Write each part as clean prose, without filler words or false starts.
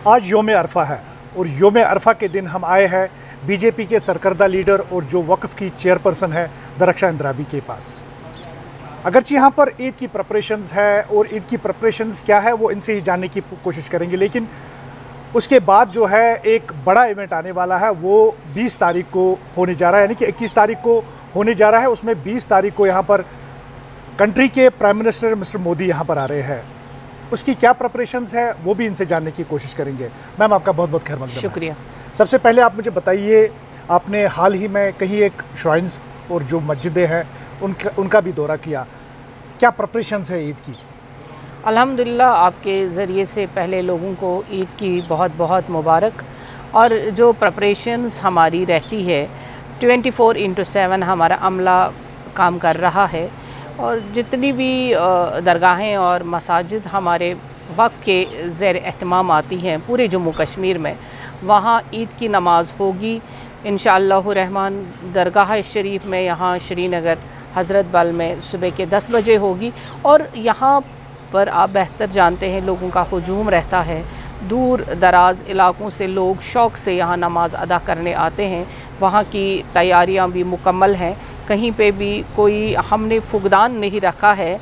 आज योम अरफा है और योम अरफा के दिन हम आए हैं बीजेपी के सरकर्दा लीडर और जो वक्फ की चेयरपर्सन है दरख्शां इंद्राबी के पास। अगरचे यहाँ पर ईद की प्रिपरेशंस है और ईद की प्रिपरेशंस क्या है वो इनसे ही जानने की कोशिश करेंगे, लेकिन उसके बाद जो है एक बड़ा इवेंट आने वाला है वो 20 तारीख को होने जा रहा है, यानी कि 21 तारीख को होने जा रहा है। उसमें 20 तारीख को यहाँ पर कंट्री के प्राइम मिनिस्टर मिस्टर मोदी यहाँ पर आ रहे हैं। उसकी क्या प्रिपरेशंस है वो भी इनसे जानने की कोशिश करेंगे। मैम आपका बहुत बहुत खैर मकदम। शुक्रिया। सबसे पहले आप मुझे बताइए, आपने हाल ही में कहीं एक श्राइन्स और जो मस्जिदें हैं उनका भी दौरा किया, क्या प्रिपरेशंस है ईद की? अल्हम्दुलिल्लाह, आपके ज़रिए से पहले लोगों को ईद की बहुत बहुत मुबारक। और जो प्रिपरेशंस हमारी रहती है 24/7 हमारा अमला काम कर रहा है और जितनी भी दरगाहें और मसाजिद हमारे वक़्त के ज़ेर एहतमाम आती हैं पूरे जम्मू कश्मीर में, वहाँ ईद की नमाज़ होगी इंशाअल्लाह रहमान। दरगाह शरीफ में यहाँ श्रीनगर हज़रत बल में सुबह के 10 बजे होगी और यहाँ पर आप बेहतर जानते हैं लोगों का हुजूम रहता है। दूर दराज इलाक़ों से लोग शौक़ से यहाँ नमाज़ अदा करने आते हैं। वहाँ की तैयारियाँ भी मुकम्मल हैं, कहीं पे भी कोई हमने फुकदान नहीं रखा है।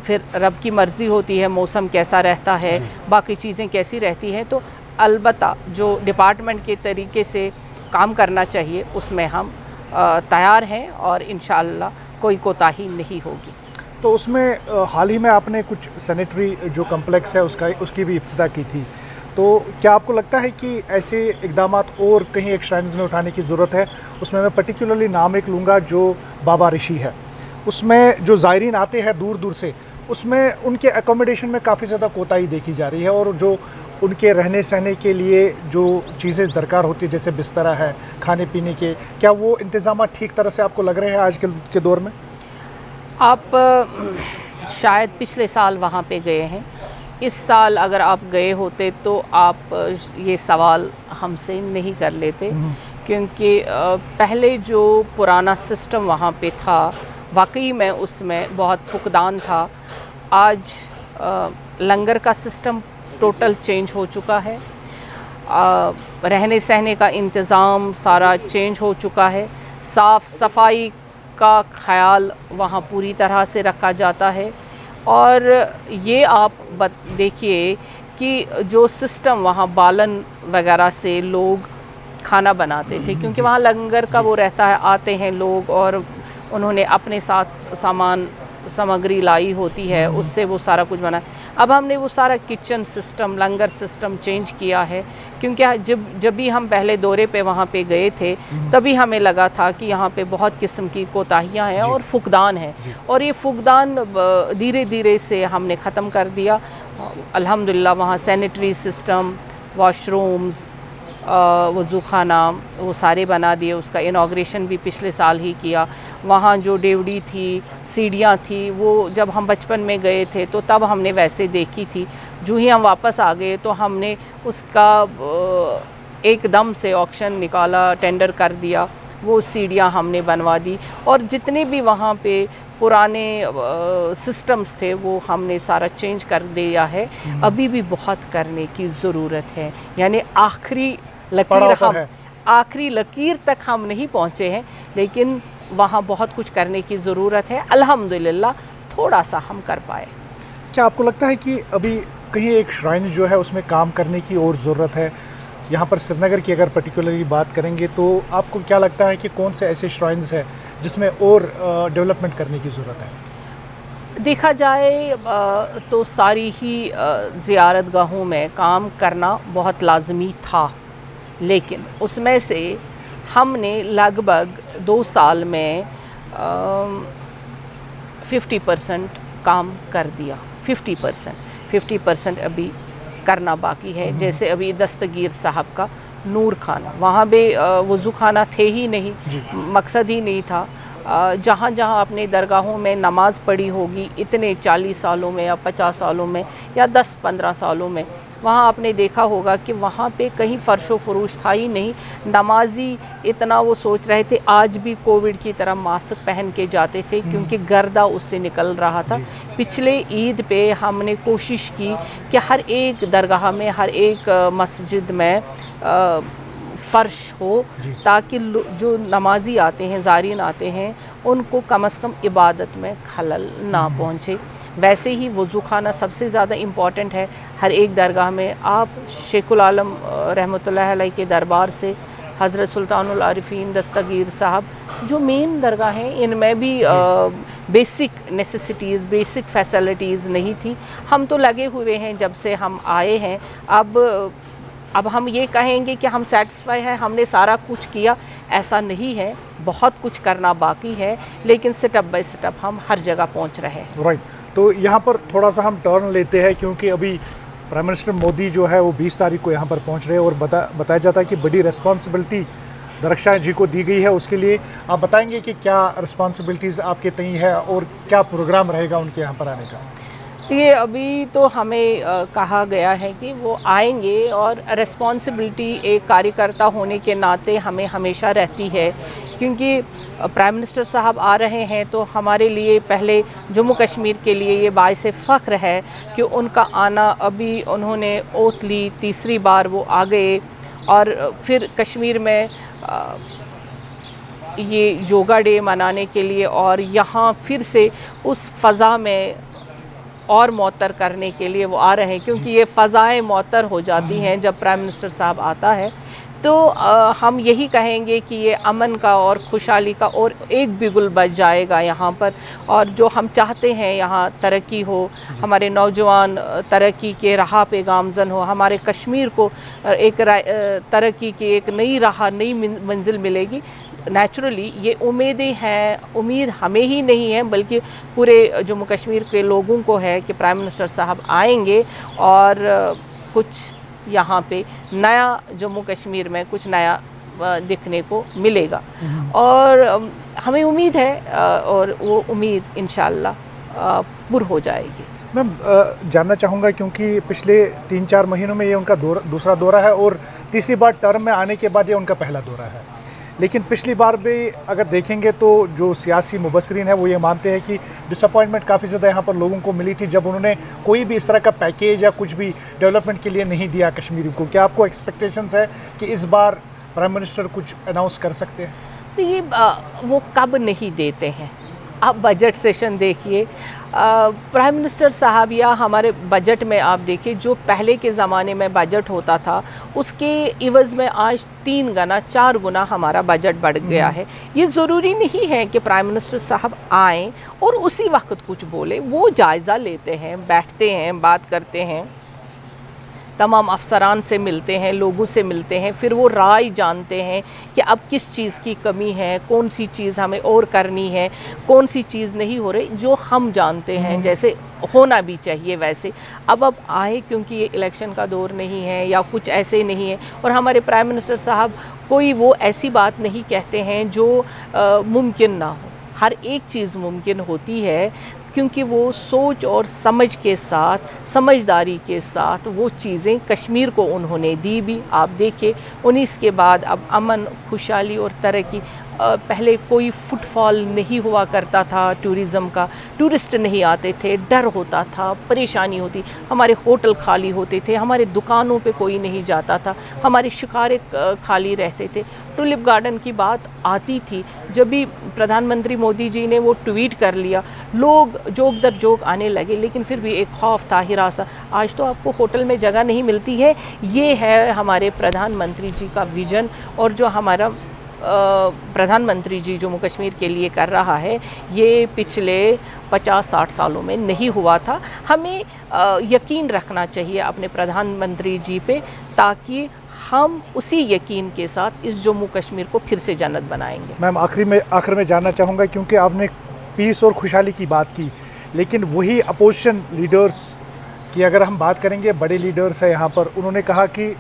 फिर रब की मर्ज़ी होती है मौसम कैसा रहता है, बाकी चीज़ें कैसी रहती हैं, तो अलबत्ता जो डिपार्टमेंट के तरीके से काम करना चाहिए उसमें हम तैयार हैं और इंशाअल्लाह कोई कोताही नहीं होगी। तो उसमें हाल ही में आपने कुछ सैनिटरी जो कम्प्लेक्स है उसकी भी इफ्तिताह की थी, तो क्या आपको लगता है कि ऐसे इक़दामात और कहीं एक श्राइन्स में उठाने की ज़रूरत है? उसमें मैं पर्टिकुलरली नाम एक लूँगा जो बाबा ऋषि है। उसमें जो ज़ायरीन आते हैं दूर दूर से, उसमें उनके एकोमोडेशन में काफ़ी ज़्यादा कोताही देखी जा रही है और जो उनके रहने सहने के लिए जो चीज़ें दरकार होती है जैसे बिस्तरा है, खाने पीने के, क्या वो इंतज़ाम ठीक तरह से आपको लग रहे हैं आज के दौर में? आप शायद पिछले साल वहाँ पे गए हैं, इस साल अगर आप गए होते तो आप ये सवाल हमसे नहीं कर लेते, क्योंकि पहले जो पुराना सिस्टम वहाँ पे था वाकई में उसमें बहुत फुकदान था। आज लंगर का सिस्टम टोटल चेंज हो चुका है, रहने सहने का इंतज़ाम सारा चेंज हो चुका है, साफ़ सफाई का ख्याल वहाँ पूरी तरह से रखा जाता है। और ये आप देखिए कि जो सिस्टम वहाँ बालन वगैरह से लोग खाना बनाते थे, क्योंकि वहाँ लंगर का वो रहता है, आते हैं लोग और उन्होंने अपने साथ सामग्री लाई होती है, उससे वो सारा कुछ बना। अब हमने वो सारा किचन सिस्टम, लंगर सिस्टम चेंज किया है, क्योंकि जब भी हम पहले दौरे पे वहाँ पे गए थे तभी हमें लगा था कि यहाँ पे बहुत किस्म की कोताहियाँ हैं और फुकदान है, और ये फुकदान धीरे धीरे से हमने ख़त्म कर दिया। अल्हम्दुलिल्लाह वहाँ सैनिटरी सिस्टम, वॉशरूम्स, वज़ू खाना वो सारे बना दिए। उसका इनॉग्रेशन भी पिछले साल ही किया। वहाँ जो डेवड़ी थी, सीढ़ियाँ थी, वो जब हम बचपन में गए थे तो तब हमने वैसे देखी थी। जो ही हम वापस आ गए तो हमने उसका एकदम से ऑक्शन निकाला, टेंडर कर दिया, वो सीढ़ियाँ हमने बनवा दी। और जितने भी वहाँ पे पुराने सिस्टम्स थे वो हमने सारा चेंज कर दिया है। अभी भी बहुत करने की ज़रूरत है, यानी आखिरी लकीर तक हम नहीं पहुँचे हैं, लेकिन वहाँ बहुत कुछ करने की ज़रूरत है। अल्हम्दुलिल्लाह थोड़ा सा हम कर पाए। क्या आपको लगता है कि अभी कहीं एक श्राइन जो है उसमें काम करने की और ज़रूरत है? यहाँ पर श्रीनगर की अगर पर्टिकुलरली बात करेंगे तो आपको क्या लगता है कि कौन से ऐसे श्राइन्स हैं जिसमें और डेवलपमेंट करने की ज़रूरत है? देखा जाए तो सारी ही ज़ियारत गाहों में काम करना बहुत लाजमी था, लेकिन उसमें से हमने लगभग 2 साल में 50% काम कर दिया। 50% अभी करना बाकी है। जैसे अभी दस्तगीर साहब का नूर खाना, वहाँ भी वज़ू खाना थे ही नहीं, मकसद ही नहीं था। जहाँ जहाँ अपने दरगाहों में नमाज़ पढ़ी होगी इतने 40 सालों में या 50 सालों में या 10-15 सालों में, वहाँ आपने देखा होगा कि वहाँ पे कहीं फर्शो फरोश था ही नहीं। नमाजी इतना वो सोच रहे थे, आज भी कोविड की तरह मास्क पहन के जाते थे क्योंकि गर्दा उससे निकल रहा था। पिछले ईद पे हमने कोशिश की कि हर एक दरगाह में, हर एक मस्जिद में फ़र्श हो, ताकि जो नमाजी आते हैं, ज़ारिन आते हैं, उनको कम से कम इबादत में खलल ना पहुँचे। वैसे ही वज़ू खाना सबसे ज़्यादा इम्पॉर्टेंट है। हर एक दरगाह में आप शेखुल आलम रहमतुल्लाह अलैह के दरबार से हज़रत सुल्तानुल आरिफीन दस्तगीर साहब, जो मेन दरगाह हैं, इनमें भी बेसिक नेसेसिटीज़, बेसिक फैसिलिटीज़ नहीं थी। हम तो लगे हुए हैं जब से हम आए हैं। अब हम ये कहेंगे कि हम सेटिस्फाई हैं, हमने सारा कुछ किया, ऐसा नहीं है। बहुत कुछ करना बाकी है, लेकिन स्टेप बाय स्टेप हम हर जगह पहुंच रहे हैं। राइट, तो यहाँ पर थोड़ा सा हम टर्न लेते हैं, क्योंकि अभी प्राइम मिनिस्टर मोदी जो है वो 20 तारीख को यहाँ पर पहुँच रहे हैं और बताया जाता है कि बड़ी रिस्पॉन्सिबिलिटी दरख्शां जी को दी गई है। उसके लिए आप बताएंगे कि क्या रिस्पॉन्सिबिलिटीज़ आपके तय है और क्या प्रोग्राम रहेगा उनके यहाँ पर आने का? ये अभी तो हमें कहा गया है कि वो आएंगे, और रिस्पॉन्सिबिलिटी एक कार्यकर्ता होने के नाते हमें हमेशा रहती है, क्योंकि प्राइम मिनिस्टर साहब आ रहे हैं तो हमारे लिए पहले जम्मू कश्मीर के लिए ये बाइस फ़ख्र है कि उनका आना, अभी उन्होंने ओथ ली, तीसरी बार वो आ गए, और फिर कश्मीर में ये योगा डे मनाने के लिए और यहाँ फिर से उस फ़ज़ा में और मौतर करने के लिए वो आ रहे हैं, क्योंकि ये फ़ज़ाएँ मौतर हो जाती हैं जब प्राइम मिनिस्टर साहब आता है। तो हम यही कहेंगे कि ये अमन का और खुशहाली का और एक बिगुल बज जाएगा यहाँ पर, और जो हम चाहते हैं यहाँ तरक्की हो, हमारे नौजवान तरक्की के राह पे गामज़न हो, हमारे कश्मीर को एक तरक्की की एक नई राह, नई मंजिल मिलेगी। नेचुरली ये उम्मीदें हैं, उम्मीद हमें ही नहीं है बल्कि पूरे जम्मू कश्मीर के लोगों को है कि प्राइम मिनिस्टर साहब आएंगे और कुछ यहाँ पे नया, जम्मू कश्मीर में कुछ नया दिखने को मिलेगा, और हमें उम्मीद है और वो उम्मीद इंशाअल्लाह पूरी हो जाएगी। मैम, जानना चाहूँगा, क्योंकि पिछले 3-4 महीनों में ये उनका दूसरा दौरा है और तीसरी बार टर्म में आने के बाद ये उनका पहला दौरा है। लेकिन पिछली बार भी अगर देखेंगे तो जो सियासी मुबसरीन है वो ये मानते हैं कि डिसअपॉइंटमेंट काफ़ी ज़्यादा यहाँ पर लोगों को मिली थी जब उन्होंने कोई भी इस तरह का पैकेज या कुछ भी डेवलपमेंट के लिए नहीं दिया कश्मीर को। क्या आपको एक्सपेक्टेशंस है कि इस बार प्राइम मिनिस्टर कुछ अनाउंस कर सकते हैं? तो ये वो कब नहीं देते हैं, आप बजट सेशन देखिए, प्राइम मिनिस्टर साहब या हमारे बजट में आप देखिए, जो पहले के ज़माने में बजट होता था उसके इवज़ में आज 3 गुना 4 गुना हमारा बजट बढ़ गया है। ये ज़रूरी नहीं है कि प्राइम मिनिस्टर साहब आएँ और उसी वक्त कुछ बोले, वो जायज़ा लेते हैं, बैठते हैं, बात करते हैं, तमाम अफसरान से मिलते हैं, लोगों से मिलते हैं, फिर वो राय जानते हैं कि अब किस चीज़ की कमी है, कौन सी चीज़ हमें और करनी है, कौन सी चीज़ नहीं हो रही, जो हम जानते हैं जैसे होना भी चाहिए वैसे। अब आए, क्योंकि ये इलेक्शन का दौर नहीं है या कुछ ऐसे नहीं है, और हमारे प्राइम मिनिस्टर साहब कोई वो ऐसी बात नहीं कहते हैं जो मुमकिन ना हो। हर एक चीज़ मुमकिन होती है, क्योंकि वो सोच और समझ के साथ, समझदारी के साथ वो चीज़ें कश्मीर को उन्होंने दी भी। आप देखिए 19 के बाद अब अमन, खुशहाली और तरक्की। पहले कोई फुटफॉल नहीं हुआ करता था टूरिज़म का, टूरिस्ट नहीं आते थे, डर होता था, परेशानी होती, हमारे होटल खाली होते थे, हमारे दुकानों पे कोई नहीं जाता था, हमारे शिकारे खाली रहते थे। टुलिप गार्डन की बात आती थी, जब भी प्रधानमंत्री मोदी जी ने वो ट्वीट कर लिया, लोग जोक दर जोक आने लगे, लेकिन फिर भी एक खौफ था, हिरासा। आज तो आपको होटल में जगह नहीं मिलती है। ये है हमारे प्रधानमंत्री जी का विज़न, और जो हमारा प्रधानमंत्री जी जम्मू कश्मीर के लिए कर रहा है, ये पिछले 50-60 सालों में नहीं हुआ था। हमें यकीन रखना चाहिए अपने प्रधानमंत्री जी पे, ताकि हम उसी यकीन के साथ इस जम्मू कश्मीर को फिर से जन्नत बनाएंगे। मैम, आखिर में जानना चाहूँगा, क्योंकि आपने पीस और खुशहाली की बात की, लेकिन वही अपोजिशन लीडर्स की अगर हम बात करेंगे, बड़े लीडर्स हैं यहाँ पर, उन्होंने कहा कि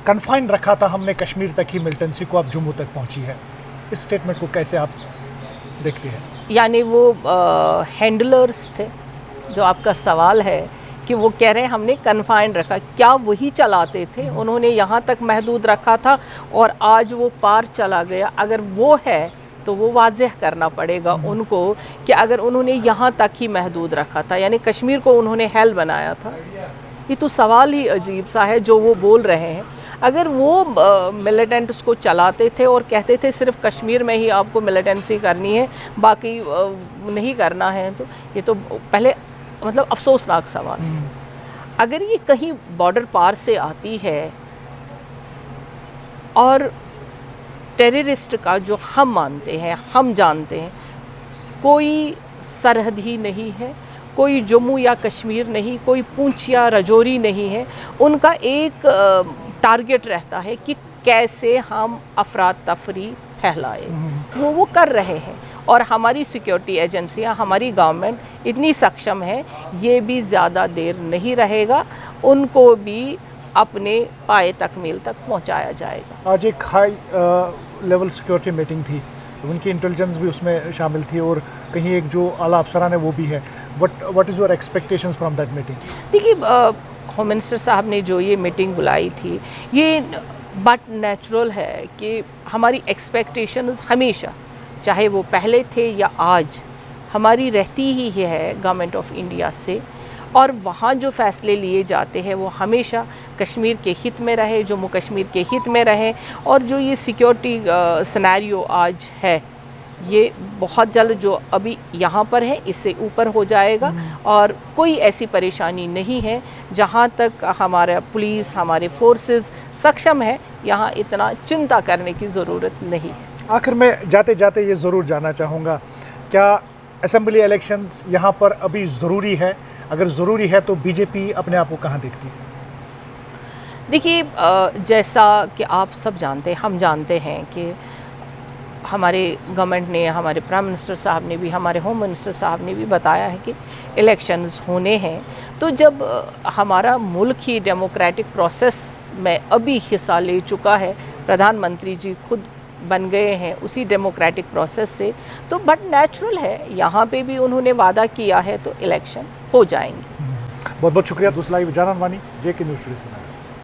कन्फाइन रखा था हमने कश्मीर तक ही मिलिटेंसी को, अब जम्मू तक पहुंची है। इस स्टेटमेंट को कैसे आप देखते हैं? यानी वो हैंडलर्स थे, जो आपका सवाल है कि वो कह रहे हैं हमने कन्फाइंड रखा, क्या वही चलाते थे? उन्होंने यहाँ तक महदूद रखा था और आज वो पार चला गया। अगर वो है तो वो वाज़ेह करना पड़ेगा उनको कि अगर उन्होंने यहाँ तक ही महदूद रखा था, यानी कश्मीर को उन्होंने हेल बनाया था। ये तो सवाल ही अजीब सा है जो वो बोल रहे हैं। अगर वो मिलिटेंट उसको चलाते थे और कहते थे सिर्फ कश्मीर में ही आपको मिलिटेंसी करनी है, बाकी नहीं करना है, तो ये तो पहले मतलब अफसोसनाक सवाल है। अगर ये कहीं बॉर्डर पार से आती है और टेररिस्ट का जो हम मानते हैं, हम जानते हैं, कोई सरहद ही नहीं है, कोई जम्मू या कश्मीर नहीं, कोई पूंछ या राजौरी नहीं है। उनका एक टारगेट रहता है कि कैसे हम अफराद तफरी फैलाए, वो कर रहे हैं। और हमारी सिक्योरिटी एजेंसियां, हमारी गवर्नमेंट इतनी सक्षम है, ये भी ज़्यादा देर नहीं रहेगा, उनको भी अपने पाए तकमील तक पहुंचाया जाएगा। आज एक हाई लेवल सिक्योरिटी मीटिंग थी, उनकी इंटेलिजेंस भी उसमें शामिल थी और कहीं एक जो आला अफसरान है वो भी है। What is your expectations from that meeting? देखिए, होम मिनिस्टर साहब ने जो ये मीटिंग बुलाई थी, ये बट नेचुरल है कि हमारी एक्सपेक्टेशंस हमेशा, चाहे वो पहले थे या आज, हमारी रहती ही है गवर्नमेंट ऑफ इंडिया से। और वहाँ जो फ़ैसले लिए जाते हैं वो हमेशा कश्मीर के हित में रहे, जम्मू कश्मीर के हित में रहे। और जो ये सिक्योरिटी सिनेरियो आज है, ये बहुत जल्द जो अभी यहाँ पर है इससे ऊपर हो जाएगा। और कोई ऐसी परेशानी नहीं है, जहाँ तक हमारा पुलिस, हमारे फोर्सेस सक्षम है, यहाँ इतना चिंता करने की ज़रूरत नहीं है। आखिर में जाते जाते ये ज़रूर जानना चाहूँगा, क्या असेंबली इलेक्शंस यहाँ पर अभी ज़रूरी है? अगर ज़रूरी है तो बीजेपी अपने आप को कहाँ देखती है? देखिए, जैसा कि आप सब जानते हैं, हम जानते हैं कि हमारे गवर्नमेंट ने, हमारे प्राइम मिनिस्टर साहब ने भी, हमारे होम मिनिस्टर साहब ने भी बताया है कि इलेक्शंस होने हैं। तो जब हमारा मुल्क ही डेमोक्रेटिक प्रोसेस में अभी हिस्सा ले चुका है, प्रधानमंत्री जी खुद बन गए हैं उसी डेमोक्रेटिक प्रोसेस से, तो बट नेचुरल है, यहाँ पे भी उन्होंने वादा किया है तो इलेक्शन हो जाएंगे। बहुत बहुत शुक्रिया दूसरा जानन वानी, JK न्यूज़ से।